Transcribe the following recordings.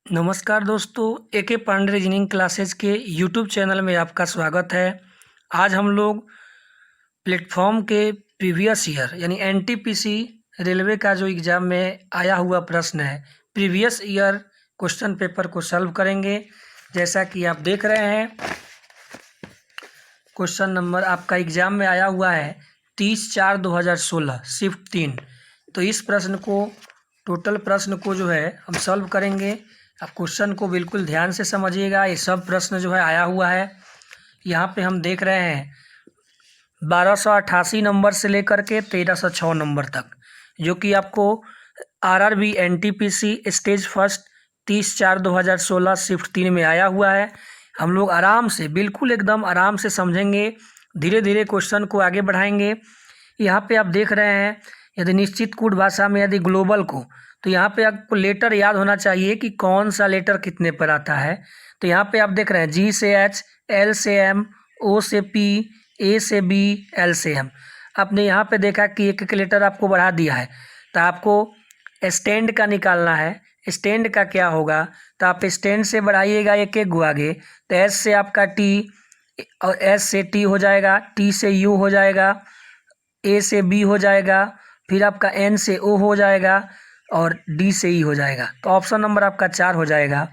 नमस्कार दोस्तों, एके Pandey reasoning classes के यूट्यूब चैनल में आपका स्वागत है। आज हम लोग प्लेटफॉर्म के प्रीवियस ईयर यानी एनटीपीसी रेलवे का जो एग्ज़ाम में आया हुआ प्रश्न है, प्रीवियस ईयर क्वेश्चन पेपर को सॉल्व करेंगे। जैसा कि आप देख रहे हैं, क्वेश्चन नंबर आपका एग्ज़ाम में आया हुआ है 30/4/2016 शिफ्ट 3। तो इस प्रश्न को टोटल प्रश्न को जो है हम सॉल्व करेंगे। आप क्वेश्चन को बिल्कुल ध्यान से समझिएगा। ये सब प्रश्न जो है आया हुआ है। यहाँ पे हम देख रहे हैं 1288 नंबर से लेकर के 1306 नंबर तक, जो कि आपको RRB NTPC stage first 30/4/2016 shift 3 में आया हुआ है। हम लोग आराम से, बिल्कुल एकदम आराम से समझेंगे, धीरे धीरे क्वेश्चन को आगे बढ़ाएंगे। यहाँ पे आप देख रहे हैं, यदि निश्चित कूट भाषा में यदि ग्लोबल को, तो यहाँ पे आपको लेटर याद होना चाहिए कि कौन सा लेटर कितने पर आता है। तो यहाँ पे आप देख रहे हैं जी से एच, एल से एम, ओ से पी, ए से बी, एल से एम। आपने यहाँ पे देखा कि एक एक लेटर आपको बढ़ा दिया है, तो आपको स्टैंड का निकालना है। स्टैंड का क्या होगा, तो आप स्टैंड से बढ़ाइएगा एक एक गो आगे। तो एस से आपका टी, और एस से टी हो जाएगा, टी से यू हो जाएगा, ए से बी हो जाएगा, फिर आपका एन से ओ हो जाएगा, और डी से ई हो जाएगा। तो ऑप्शन नंबर आपका 4 हो जाएगा।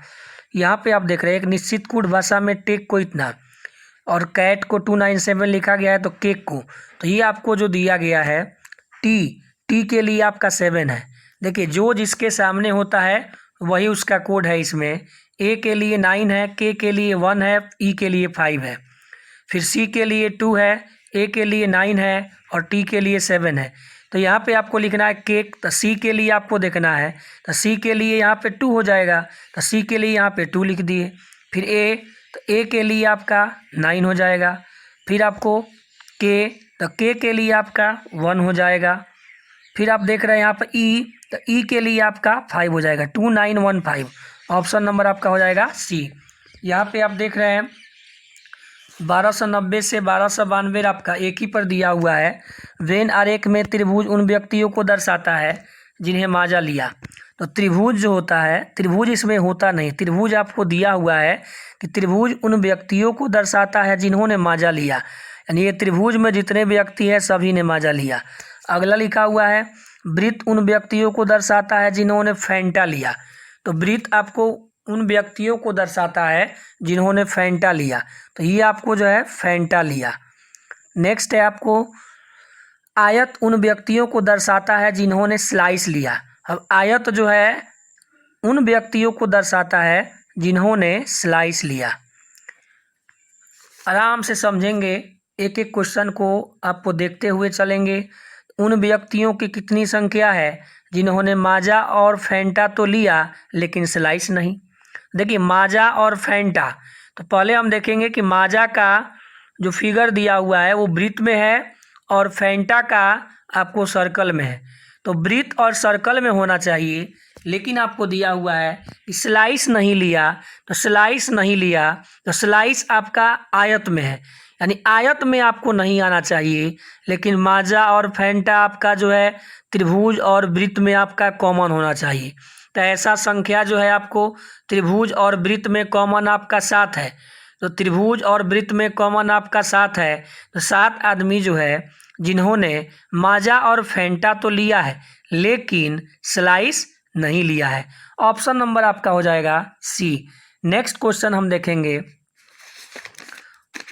यहाँ पे आप देख रहे हैं एक निश्चित कूट भाषा में टेक को इतना, और कैट को 297 लिखा गया है, तो केक को, तो ये आपको जो दिया गया है टी के लिए आपका 7 है। देखिए, जो जिसके सामने होता है वही उसका कोड है। इसमें ए के लिए 9 है, के के लिए 1 है, ई के लिए 5 है, फिर सी के लिए 2 है, ए के लिए 9 है, और टी के लिए 7 है। तो यहाँ पे आपको लिखना है केक। तो सी के लिए आपको देखना है, तो सी के लिए यहाँ पे 2 हो जाएगा, तो सी के लिए यहाँ पे 2 लिख दिए। फिर ए, तो ए के लिए आपका 9 हो जाएगा। फिर आपको के, तो के लिए आपका 1 हो जाएगा। फिर आप देख रहे हैं यहाँ पर ई, तो ई के लिए आपका 5 हो जाएगा, 2915। ऑप्शन नंबर आपका हो जाएगा सी। यहाँ पे आप देख रहे हैं 1290 से 1292 आपका एक ही पर दिया हुआ है। वेन आरेख में त्रिभुज उन व्यक्तियों को दर्शाता है जिन्हें माजा लिया। तो त्रिभुज जो होता है, त्रिभुज इसमें होता नहीं। त्रिभुज आपको दिया हुआ है कि त्रिभुज उन व्यक्तियों को दर्शाता है जिन्होंने माजा लिया, यानी ये त्रिभुज में जितने व्यक्ति हैं सभी ने माजा लिया। अगला लिखा हुआ है वृत्त उन व्यक्तियों को दर्शाता है जिन्होंने फैंटा लिया। तो वृत्त आपको उन व्यक्तियों को दर्शाता है जिन्होंने फैंटा लिया, तो ये आपको जो है फैंटा लिया। नेक्स्ट है आपको आयत उन व्यक्तियों को दर्शाता है जिन्होंने स्लाइस लिया। अब आयत जो है उन व्यक्तियों को दर्शाता है जिन्होंने स्लाइस लिया। आराम से समझेंगे, एक एक क्वेश्चन को आपको देखते हुए चलेंगे। उन व्यक्तियों की कितनी संख्या है जिन्होंने माजा और फैंटा तो लिया लेकिन स्लाइस नहीं। देखिए, माजा और फैंटा, तो पहले हम देखेंगे कि माजा का जो फिगर दिया हुआ है वो वृत्त में है, और फैंटा का आपको सर्कल में है। तो वृत्त और सर्कल में होना चाहिए, लेकिन आपको दिया हुआ है कि स्लाइस नहीं लिया, तो स्लाइस नहीं लिया, तो स्लाइस आपका आयत में है, यानी आयत में आपको नहीं आना चाहिए। लेकिन माजा और फैंटा आपका जो है त्रिभुज और वृत्त में आपका कॉमन होना चाहिए। तो ऐसा संख्या जो है आपको त्रिभुज और वृत्त में कॉमन आपका 7 है। तो त्रिभुज और वृत्त में कॉमन आपका 7 है, तो 7 आदमी जो है जिन्होंने माजा और फैंटा तो लिया है लेकिन स्लाइस नहीं लिया है। ऑप्शन नंबर आपका हो जाएगा सी। नेक्स्ट क्वेश्चन हम देखेंगे।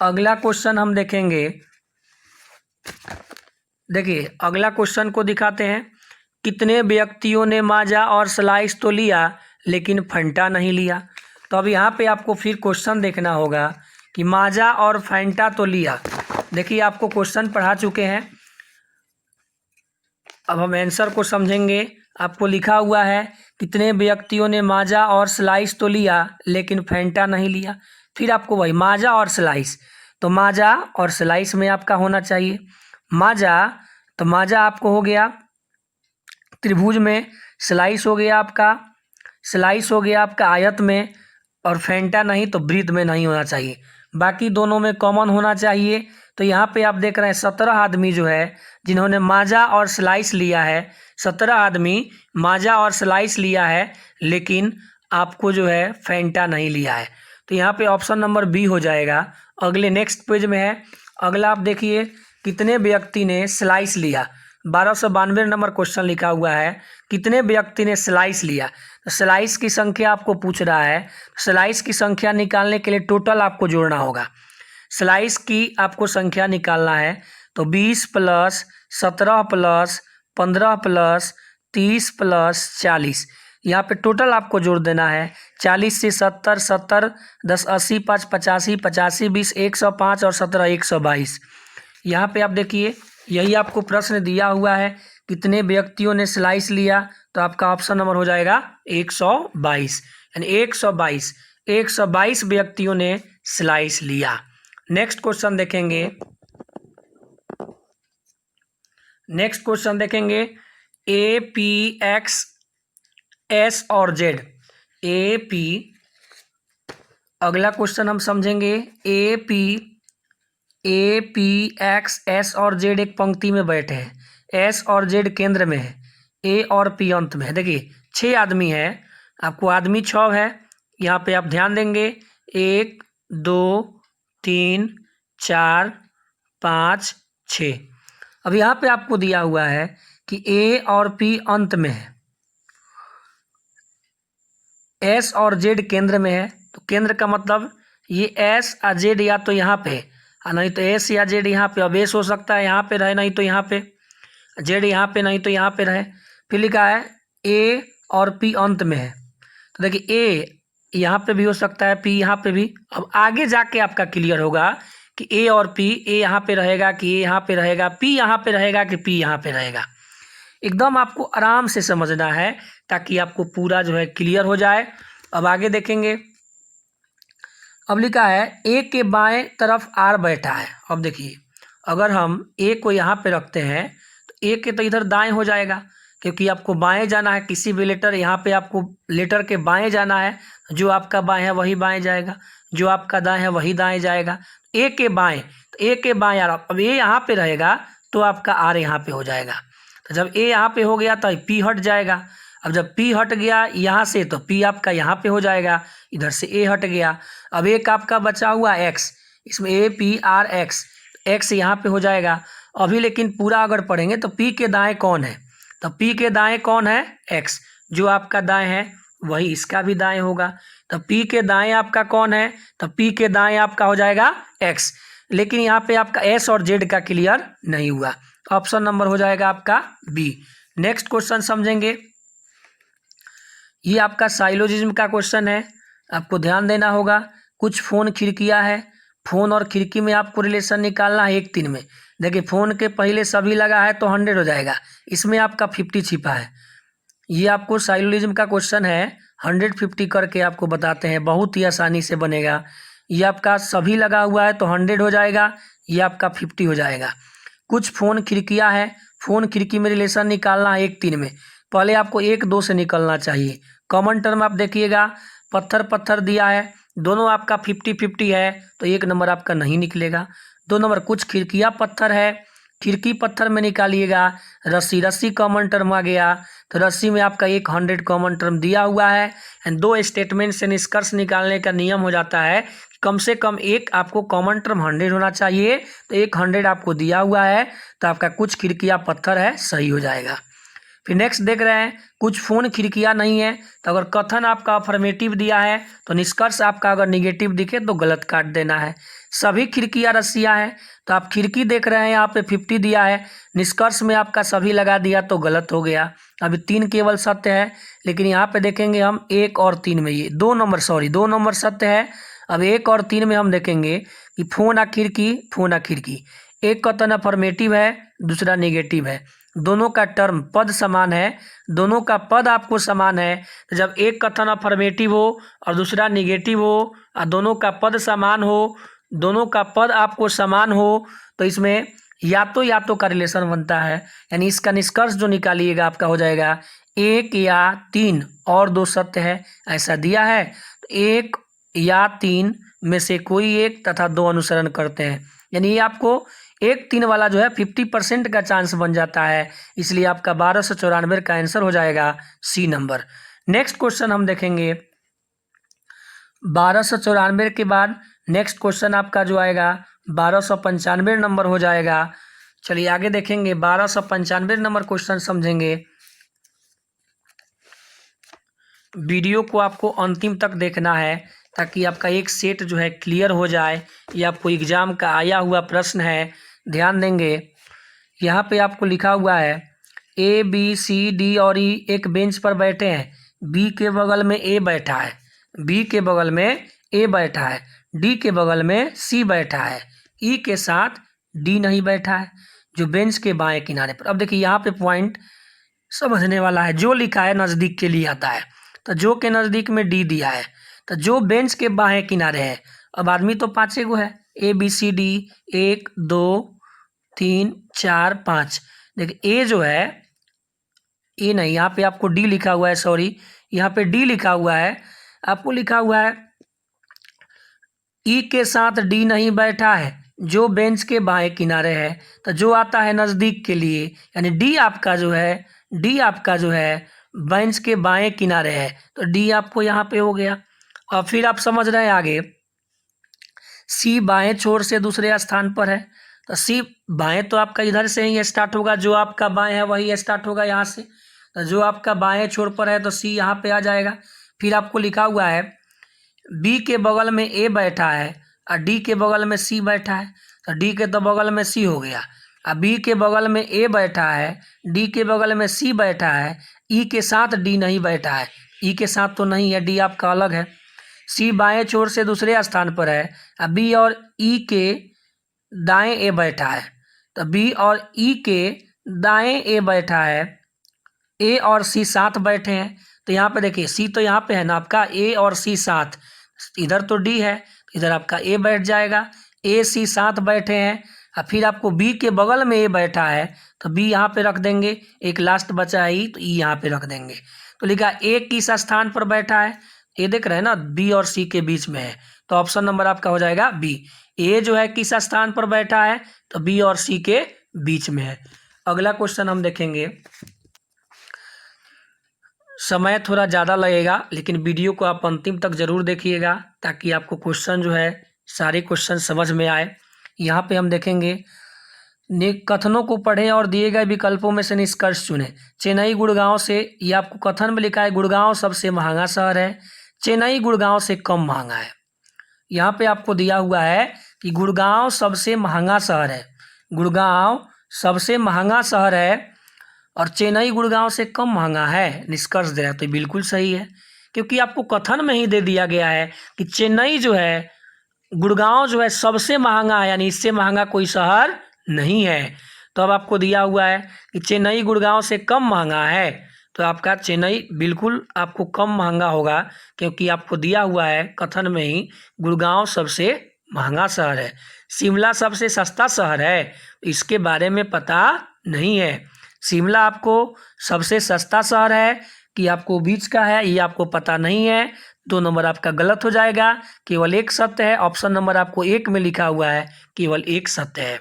अगला क्वेश्चन हम देखेंगे, देखिए अगला क्वेश्चन को दिखाते हैं। कितने व्यक्तियों ने माजा और स्लाइस तो लिया लेकिन फैंटा नहीं लिया। तो अब यहाँ पे आपको फिर क्वेश्चन देखना होगा कि माजा और फैंटा तो लिया। देखिए, आपको क्वेश्चन पढ़ा चुके हैं, अब हम आंसर को समझेंगे। आपको लिखा हुआ है कितने व्यक्तियों ने माजा और स्लाइस तो लिया लेकिन फैंटा नहीं लिया। फिर आपको वही माजा और स्लाइस, तो माजा और स्लाइस में आपका होना चाहिए। माजा, तो माजा आपको हो गया त्रिभुज में, स्लाइस हो गया आपका, स्लाइस हो गया आपका आयत में, और फैंटा नहीं तो वृत्त में नहीं होना चाहिए। बाकी दोनों में कॉमन होना चाहिए। तो यहाँ पे आप देख रहे हैं 17 आदमी जो है जिन्होंने माजा और स्लाइस लिया है, 17 आदमी माजा और स्लाइस लिया है, लेकिन आपको जो है फैंटा नहीं लिया है, तो यहाँ पे ऑप्शन नंबर बी हो जाएगा। अगले नेक्स्ट पेज में है, अगला आप देखिए, कितने व्यक्ति ने स्लाइस लिया। 1292 नंबर क्वेश्चन लिखा हुआ है, कितने व्यक्ति ने स्लाइस लिया। तो स्लाइस की संख्या आपको पूछ रहा है, स्लाइस की संख्या निकालने के लिए टोटल आपको जोड़ना होगा। स्लाइस की आपको संख्या निकालना है तो 20 प्लस 17 प्लस 15 प्लस 30 प्लस 40, यहाँ पे टोटल आपको जोड़ देना है। 40 से 70, 70 10 80 5 85, 85 20 105 और 17 122। यहाँ पे आप देखिए, यही आपको प्रश्न दिया हुआ है, कितने व्यक्तियों ने स्लाइस लिया, तो आपका ऑप्शन नंबर हो जाएगा 122, यानी 122 व्यक्तियों ने स्लाइस लिया। नेक्स्ट क्वेश्चन देखेंगे, ए पी एक्स एस और जेड। ए पी, अगला क्वेश्चन हम समझेंगे, ए पी एक्स एस और जेड एक पंक्ति में बैठे हैं, एस और जेड केंद्र में है, ए और पी अंत में है। देखिए 6 आदमी है, आपको आदमी 6 है, यहाँ पे आप ध्यान देंगे 1 2 3 4 5 6। अब यहाँ पे आपको दिया हुआ है कि ए और पी अंत में है, एस और जेड केंद्र में है। तो केंद्र का मतलब ये एस और जेड या तो यहाँ पे, नहीं तो एस या जेड यहाँ पे। अब एस हो सकता है यहाँ पे रहे, नहीं तो यहाँ पे, जेड यहाँ पे नहीं तो यहाँ पे रहे। फिर लिखा है ए और पी अंत में है, तो देखिए ए यहाँ पे भी हो सकता है, पी यहाँ पे भी। अब आगे जाके आपका क्लियर होगा कि ए और पी, ए यहाँ पे रहेगा कि ए यहाँ पे रहेगा, पी यहाँ पे रहेगा कि पी यहाँ पे रहेगा। एकदम आपको आराम से समझना है ताकि आपको पूरा जो है क्लियर हो जाए। अब आगे देखेंगे, अब लिखा है ए के बाएं तरफ आर बैठा है। अब देखिए, अगर हम ए को यहाँ पे रखते हैं तो ए के तो इधर दाएं हो जाएगा, क्योंकि आपको बाएं जाना है, किसी भी लेटर यहाँ पे आपको लेटर के बाएं जाना है। जो आपका बाएं है वही बाएं जाएगा, जो आपका दाएं है वही दाएं जाएगा। ए के बाएं, तो ए के बाएं आर, अब ए यहाँ पे रहेगा तो आपका आर यहाँ पे हो जाएगा। तो जब ए यहाँ पे हो गया तो पी हट जाएगा। अब जब पी हट गया यहाँ से तो पी आपका यहाँ पे हो जाएगा, इधर से ए हट गया। अब एक आपका बचा हुआ एक्स, इसमें A P R x, x यहाँ पे हो जाएगा। अभी लेकिन पूरा अगर पढ़ेंगे तो पी के दाएं कौन है, तो पी के दाएं कौन है, एक्स। जो आपका दाएं है वही इसका भी दाएं होगा। तो पी के दाएं आपका कौन है, तो पी के दाएं आपका हो जाएगा एक्स। लेकिन यहाँ पे आपका एस और जेड का क्लियर नहीं हुआ, ऑप्शन नंबर हो जाएगा आपका बी। नेक्स्ट क्वेश्चन समझेंगे, ये आपका साइलोजिज्म का क्वेश्चन है, आपको ध्यान देना होगा। कुछ फ़ोन खिड़कियाँ है, फ़ोन और खिड़की में आपको रिलेशन निकालना है 1 3 में। देखिए फ़ोन के पहले सभी लगा है तो 100 हो जाएगा, इसमें आपका 50 छिपा है। ये आपको साइलोजिज्म का क्वेश्चन है, 150 करके आपको बताते हैं, बहुत ही आसानी से बनेगा। ये आपका सभी लगा हुआ है तो 100 हो जाएगा, ये आपका 50 हो जाएगा। कुछ फ़ोन खिड़कियाँ हैं, फ़ोन खिड़की में रिलेशन निकालना है 1 3 में। पहले आपको 1 2 से निकलना चाहिए। कॉमन टर्म आप देखिएगा, पत्थर पत्थर दिया है, दोनों आपका 50-50 है तो 1 नंबर आपका नहीं निकलेगा। 2 नंबर, कुछ खिड़कियाँ पत्थर है, खिड़की पत्थर में निकालिएगा। रस्सी, रस्सी कॉमन टर्म आ गया तो रस्सी में आपका 100 कॉमन टर्म दिया हुआ है। एंड 2 स्टेटमेंट से निष्कर्ष निकालने का नियम हो जाता है, कम से कम एक आपको कॉमन टर्म 100 होना चाहिए। तो 100 आपको दिया हुआ है तो आपका कुछ खिड़कियाँ पत्थर है, सही हो जाएगा। फिर नेक्स्ट देख रहे हैं, कुछ फ़ोन खिड़कियाँ नहीं है, तो अगर कथन आपका अफर्मेटिव दिया है तो निष्कर्ष आपका अगर निगेटिव दिखे तो गलत काट देना है। सभी खिड़कियाँ रस्सियाँ हैं तो आप खिड़की देख रहे हैं, यहाँ पे 50 दिया है, निष्कर्ष में आपका सभी लगा दिया तो गलत हो गया। अभी 3 केवल सत्य है, लेकिन यहाँ पे देखेंगे हम 1 और 3 में, ये 2 नंबर सत्य है। अब 1 और 3 में हम देखेंगे कि फ़ोन आ खिड़की, एक कथन अफर्मेटिव है, दूसरा नेगेटिव है। दोनों का टर्म पद समान है, दोनों का पद आपको समान है। तो जब एक कथन अफर्मेटिव हो और दूसरा नेगेटिव हो और दोनों का पद समान हो, दोनों का पद आपको समान हो, तो इसमें या तो का रिलेशन बनता है। यानी इसका निष्कर्ष जो निकालिएगा आपका हो जाएगा 1 या 3 और 2 सत्य है, ऐसा दिया है। तो 1 या 3 में से कोई एक तथा 2 अनुसरण करते हैं, यानी ये आपको 1 3 वाला जो है 50% का चांस बन जाता है, इसलिए आपका 1294 का आंसर हो जाएगा सी नंबर। नेक्स्ट क्वेश्चन हम देखेंगे, 1294 के बाद नेक्स्ट क्वेश्चन आपका जो आएगा 1295 नंबर हो जाएगा। चलिए आगे देखेंगे 1295 नंबर क्वेश्चन समझेंगे। वीडियो को आपको अंतिम तक देखना है ताकि आपका एक सेट जो है क्लियर हो जाए। ये आपको एग्जाम का आया हुआ प्रश्न है, ध्यान देंगे। यहाँ पे आपको लिखा हुआ है ए बी सी डी और ई एक बेंच पर बैठे हैं। बी के बगल में ए बैठा है, बी के बगल में ए बैठा है, डी के बगल में सी बैठा है, ई के साथ डी नहीं बैठा है, जो बेंच के बाएं किनारे पर। अब देखिए यहाँ पे पॉइंट समझने वाला है। जो लिखा है नज़दीक के लिए आता है, तो जो के नज़दीक में डी दिया है, तो जो बेंच के बाएं किनारे है। अब आदमी तो 5 गो है, ए बी सी डी, 1 2 3 4 5। देखिए ए जो है, ए नहीं, यहाँ पे आपको डी लिखा हुआ है, सॉरी यहाँ पे डी लिखा हुआ है, आपको लिखा हुआ है ई के साथ डी नहीं बैठा है, जो बेंच के बाएं किनारे है। तो जो आता है नज़दीक के लिए, यानी डी आपका जो है, डी आपका जो है बेंच के बाएं किनारे है, तो डी आपको यहाँ पे हो गया। और फिर आप समझ रहे हैं आगे, सी बाएं छोर से दूसरे स्थान पर है, तो सी बाएं तो आपका इधर से ही स्टार्ट होगा, जो आपका बाएं है वही स्टार्ट होगा यहाँ से। तो जो आपका बाएं छोर पर है तो सी यहाँ पे आ जाएगा। फिर आपको लिखा हुआ है बी के बगल में ए बैठा है और डी के बगल में सी बैठा है, तो डी के तो बगल में सी हो गया। और बी के बगल में ए बैठा है, डी के बगल में सी बैठा है, ई के साथ डी नहीं बैठा है, ई के साथ तो नहीं है, डी आपका अलग है। सी बाएं छोर से दूसरे स्थान पर है, और बी और ई के दाएं ए बैठा है, तो बी और ई के दाएं ए बैठा है, ए और सी साथ बैठे हैं। तो यहाँ पे देखिए सी तो यहाँ पे है ना आपका, ए और सी साथ, इधर तो डी है, इधर आपका ए बैठ जाएगा, ए सी साथ बैठे हैं। और फिर आपको बी के बगल में ए बैठा है, तो बी यहाँ पे रख देंगे, एक लास्ट बचा है ई, तो ई यहाँ पे रख देंगे। तो लिखा ए किस स्थान पर बैठा है, ए देख रहे हैं ना बी और सी के बीच में है, तो ऑप्शन नंबर आपका हो जाएगा बी। ए जो है किस स्थान पर बैठा है, तो बी और सी के बीच में है। अगला क्वेश्चन हम देखेंगे, समय थोड़ा ज़्यादा लगेगा लेकिन वीडियो को आप अंतिम तक ज़रूर देखिएगा ताकि आपको क्वेश्चन जो है सारे क्वेश्चन समझ में आए। यहाँ पे हम देखेंगे कथनों को पढ़ें और दिए गए विकल्पों में से निष्कर्ष चुनें। चेन्नई गुड़गांव से, ये आपको कथन में लिखा है गुड़गांव सबसे महंगा शहर है, चेन्नई गुड़गांव से कम महंगा है। यहाँ पे आपको दिया हुआ है कि गुड़गांव सबसे महंगा शहर है, गुड़गांव सबसे महंगा शहर है और चेन्नई गुड़गांव से कम महंगा है, निष्कर्ष दे रहा है। तो बिल्कुल सही है, क्योंकि आपको कथन में ही दे दिया गया है कि चेन्नई जो है, गुड़गांव जो है सबसे महंगा है, यानी इससे महंगा कोई शहर नहीं है। तो अब आपको दिया हुआ है कि चेन्नई गुड़गांव से कम महंगा है, तो आपका चेन्नई बिल्कुल आपको कम महंगा होगा, क्योंकि आपको दिया हुआ है कथन में ही गुड़गांव सबसे महंगा शहर है। शिमला सबसे सस्ता शहर है, इसके बारे में पता नहीं है। शिमला आपको सबसे सस्ता शहर है कि आपको बीच का है, ये आपको पता नहीं है। 2 नंबर आपका गलत हो जाएगा, केवल एक सत्य है। ऑप्शन नंबर आपको 1 में लिखा हुआ है, केवल एक सत्य है।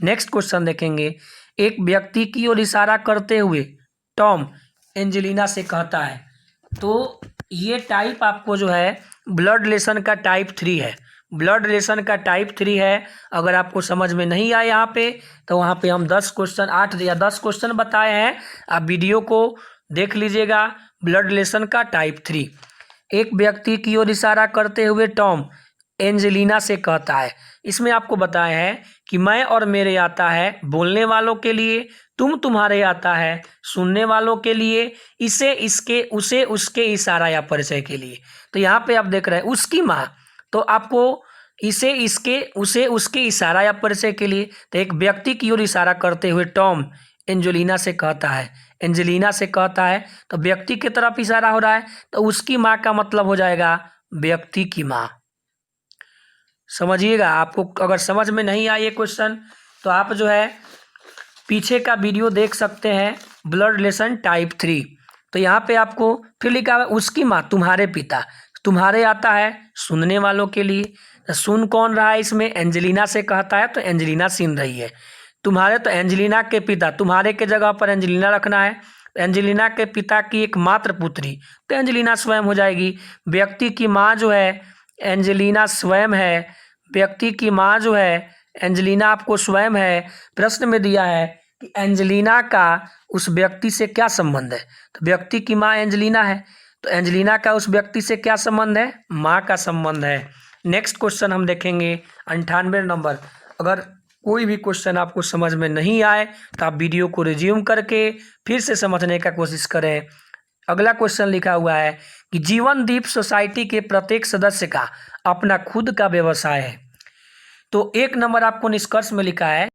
नेक्स्ट क्वेश्चन देखेंगे, एक व्यक्ति की ओर इशारा करते हुए टॉम एंजेलिना से कहता है, तो ये टाइप आपको जो है ब्लड रिलेशन का टाइप 3 है, ब्लड रिलेशन का टाइप 3 है। अगर आपको समझ में नहीं आया यहाँ पे, तो वहाँ पे हम 10 क्वेश्चन 8 या 10 क्वेश्चन बताए हैं, आप वीडियो को देख लीजिएगा। ब्लड रिलेशन का टाइप 3, एक व्यक्ति की ओर इशारा करते हुए टॉम एंजेलिना से कहता है, इसमें आपको बताया है कि मैं और मेरे आता है बोलने वालों के लिए, तुम तुम्हारे आता है सुनने वालों के लिए, इसे इसके उसे उसके इशारा या परिचय के लिए। तो यहाँ पे आप देख रहे हैं उसकी माँ, तो आपको इसे इसके उसे उसके इशारा या परिचय के लिए। तो एक व्यक्ति की ओर इशारा करते हुए टॉम एंजेलिना से कहता है, एंजेलिना से कहता है तो व्यक्ति की तरफ इशारा हो रहा है, तो उसकी माँ का मतलब हो जाएगा व्यक्ति की माँ। समझिएगा, आपको अगर समझ में नहीं आए ये क्वेश्चन तो आप जो है पीछे का वीडियो देख सकते हैं, ब्लड रिलेशन टाइप 3। तो यहाँ पे आपको फिर लिखा है उसकी माँ तुम्हारे पिता, तुम्हारे आता है सुनने वालों के लिए, तो सुन कौन रहा है इसमें, एंजेलिना से कहता है तो एंजेलिना सुन रही है। तुम्हारे तो एंजेलिना के पिता, तुम्हारे के जगह पर एंजेलिना रखना है, एंजेलिना के पिता की एकमात्र पुत्री, तो एंजेलिना स्वयं हो जाएगी। व्यक्ति की माँ जो है एंजेलिना स्वयं है। व्यक्ति की माँ जो है एंजेलिना आपको स्वयं है। प्रश्न में दिया है कि एंजेलिना का उस व्यक्ति से क्या संबंध है, तो व्यक्ति की माँ एंजेलिना है, तो एंजेलिना का उस व्यक्ति से क्या संबंध है, माँ का संबंध है। नेक्स्ट क्वेश्चन हम देखेंगे 98 नंबर। अगर कोई भी क्वेश्चन आपको समझ में नहीं आए तो आप वीडियो को रिज्यूम करके फिर से समझने का कोशिश करें। अगला क्वेश्चन लिखा हुआ है कि जीवनदीप सोसाइटी के प्रत्येक सदस्य का अपना खुद का व्यवसाय है। तो 1 नंबर आपको निष्कर्ष में लिखा है